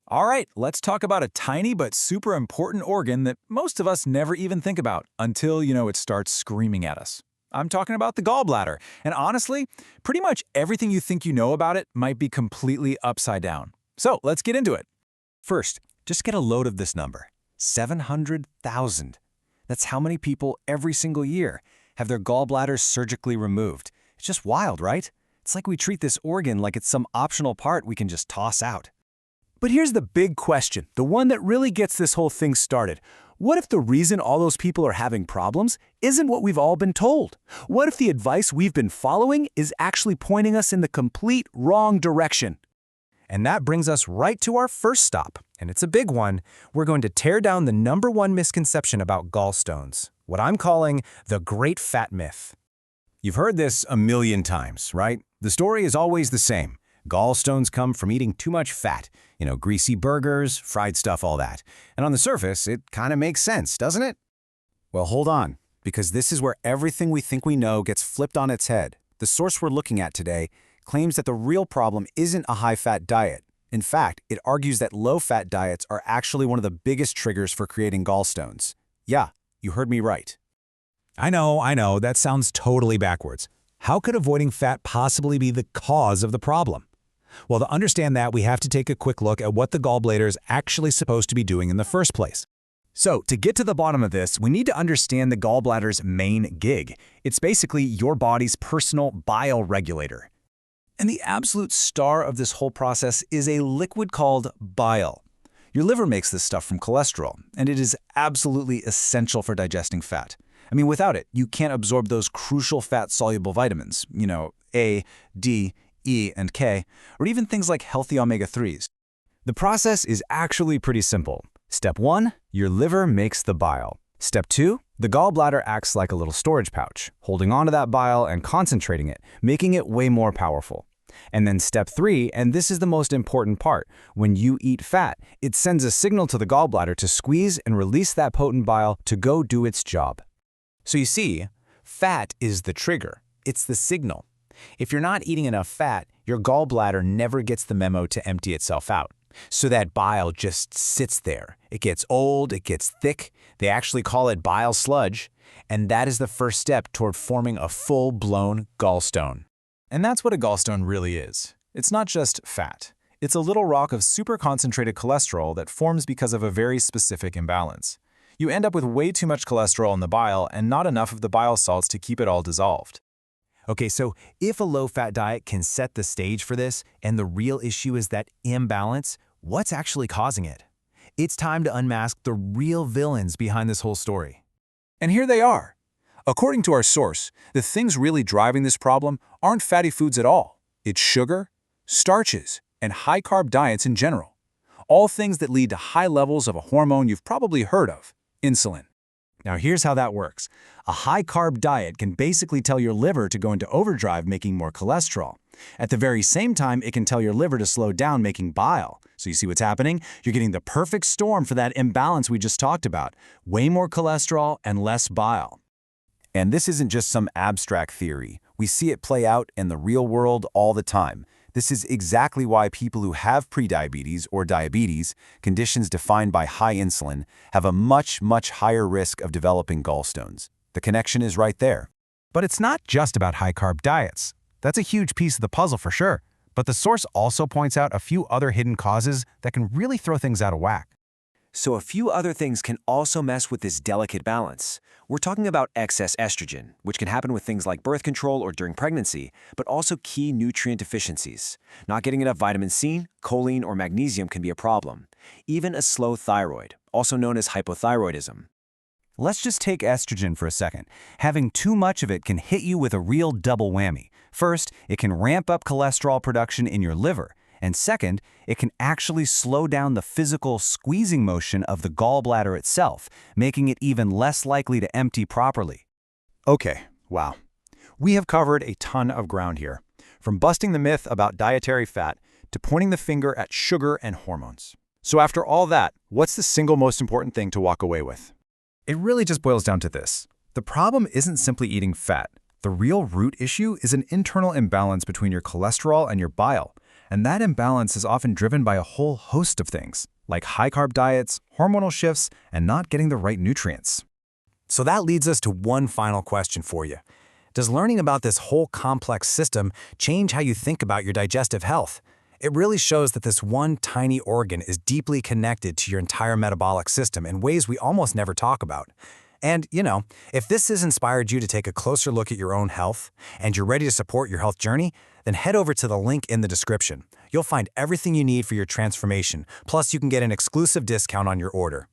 All right, let's talk about a tiny but super important organ that most of us never even think about until, it starts screaming at us. I'm talking about the gallbladder. And honestly, pretty much everything you think you know about it might be completely upside down. So let's get into it. First, just get a load of this number. 700,000. That's how many people every single year have their gallbladders surgically removed. It's just wild, right? It's like we treat this organ like it's some optional part we can just toss out. But here's the big question, the one that really gets this whole thing started. What if the reason all those people are having problems isn't what we've all been told? What if the advice we've been following is actually pointing us in the complete wrong direction? And that brings us right to our first stop, and it's a big one. We're going to tear down the #1 misconception about gallstones, what I'm calling the great fat myth. You've heard this a million times, right? The story is always the same. Gallstones come from eating too much fat, greasy burgers, fried stuff, all that. And on the surface, it kind of makes sense, doesn't it? Well, hold on, because this is where everything we think we know gets flipped on its head. The source we're looking at today claims that the real problem isn't a high-fat diet. In fact, it argues that low-fat diets are actually one of the biggest triggers for creating gallstones. Yeah, you heard me right. I know, that sounds totally backwards. How could avoiding fat possibly be the cause of the problem? Well, to understand that, we have to take a quick look at what the gallbladder is actually supposed to be doing in the first place. So, to get to the bottom of this, we need to understand the gallbladder's main gig. It's basically your body's personal bile regulator. And the absolute star of this whole process is a liquid called bile. Your liver makes this stuff from cholesterol, and it is absolutely essential for digesting fat. Without it, you can't absorb those crucial fat-soluble vitamins, A, D, E, and K, or even things like healthy omega-3s. The process is actually pretty simple. Step 1, your liver makes the bile. Step 2, the gallbladder acts like a little storage pouch, holding onto that bile and concentrating it, making it way more powerful. And then step 3, and this is the most important part, when you eat fat, it sends a signal to the gallbladder to squeeze and release that potent bile to go do its job. So you see, fat is the trigger. It's the signal. If you're not eating enough fat, your gallbladder never gets the memo to empty itself out. So that bile just sits there. It gets old, it gets thick. They actually call it bile sludge. And that is the first step toward forming a full-blown gallstone. And that's what a gallstone really is. It's not just fat. It's a little rock of super concentrated cholesterol that forms because of a very specific imbalance. You end up with way too much cholesterol in the bile and not enough of the bile salts to keep it all dissolved. Okay, so if a low-fat diet can set the stage for this, and the real issue is that imbalance, what's actually causing it? It's time to unmask the real villains behind this whole story. And here they are. According to our source, the things really driving this problem aren't fatty foods at all. It's sugar, starches, and high-carb diets in general. All things that lead to high levels of a hormone you've probably heard of, insulin. Now here's how that works. A high-carb diet can basically tell your liver to go into overdrive making more cholesterol. At the very same time, it can tell your liver to slow down making bile. So you see what's happening? You're getting the perfect storm for that imbalance we just talked about. Way more cholesterol and less bile. And this isn't just some abstract theory. We see it play out in the real world all the time. This is exactly why people who have prediabetes or diabetes, conditions defined by high insulin, have a much, much higher risk of developing gallstones. The connection is right there. But it's not just about high-carb diets. That's a huge piece of the puzzle for sure. But the source also points out a few other hidden causes that can really throw things out of whack. So a few other things can also mess with this delicate balance. We're talking about excess estrogen, which can happen with things like birth control or during pregnancy, but also key nutrient deficiencies. Not getting enough vitamin C, choline, or magnesium can be a problem. Even a slow thyroid, also known as hypothyroidism. Let's just take estrogen for a second. Having too much of it can hit you with a real double whammy. First, it can ramp up cholesterol production in your liver. And second, it can actually slow down the physical squeezing motion of the gallbladder itself, making it even less likely to empty properly. Okay, wow. We have covered a ton of ground here, from busting the myth about dietary fat to pointing the finger at sugar and hormones. So after all that, what's the single most important thing to walk away with? It really just boils down to this. The problem isn't simply eating fat. The real root issue is an internal imbalance between your cholesterol and your bile. And that imbalance is often driven by a whole host of things, like high-carb diets, hormonal shifts, and not getting the right nutrients. So that leads us to one final question for you. Does learning about this whole complex system change how you think about your digestive health? It really shows that this one tiny organ is deeply connected to your entire metabolic system in ways we almost never talk about. And, if this has inspired you to take a closer look at your own health and you're ready to support your health journey, then head over to the link in the description. You'll find everything you need for your transformation, plus you can get an exclusive discount on your order.